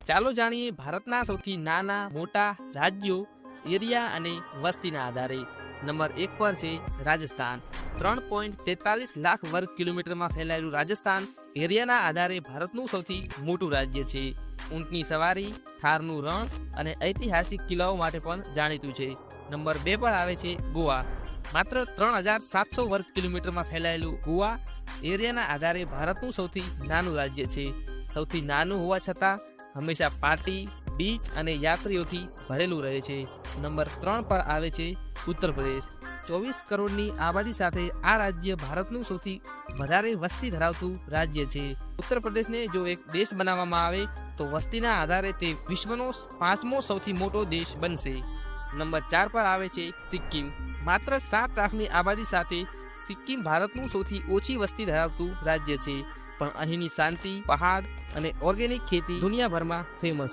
ચાલો જાણીએ ભારતના સૌથી નાના મોટા રાજ્યો, એરિયા અને વસ્તીના આધારે. નંબર 1 પર છે રાજસ્થાન. 3.43 લાખ વર્ગ કિલોમીટરમાં ફેલાયેલું રાજસ્થાન એરિયાના આધારે ભારતનું સૌથી મોટું રાજ્ય છે. ઊંટની સવારી, થારનું રણ અને ઐતિહાસિક કિલ્લાઓ માટે પણ જાણીતું છે. નંબર 2 પર આવે છે ગોવા. માત્ર 3,700 વર્ગ કિલોમીટરમાં ફેલાયેલું ગોવા એરિયાના આધારે ભારતનું સૌથી નાનું રાજ્ય છે. સૌથી નાનું હોવા છતાં હંમેશા પાર્ટી, બીચ અને યાત્રીઓથી ભરેલું રહે છે. નંબર 3 પર આવે છે ઉત્તર પ્રદેશ. 24 કરોડની આબાદી સાથે આ રાજ્ય ભારતનું સૌથી વધારે વસ્તી ધરાવતું રાજ્ય છે. ઉત્તર પ્રદેશને જો એક દેશ બનાવવામાં આવે તો વસ્તીના આધારે તે વિશ્વનો 5મો સૌથી મોટો દેશ બનશે. નંબર 4 પર આવે છે સિક્કિમ. માત્ર 7 લાખની આબાદી સાથે સિક્કિમ ભારતનું સૌથી ઓછી વસ્તી ધરાવતું રાજ્ય છે, પણ અહીંની શાંતિ, પહાડ અને ઓર્ગેનિક ખેતી દુનિયાભરમાં ફેમસ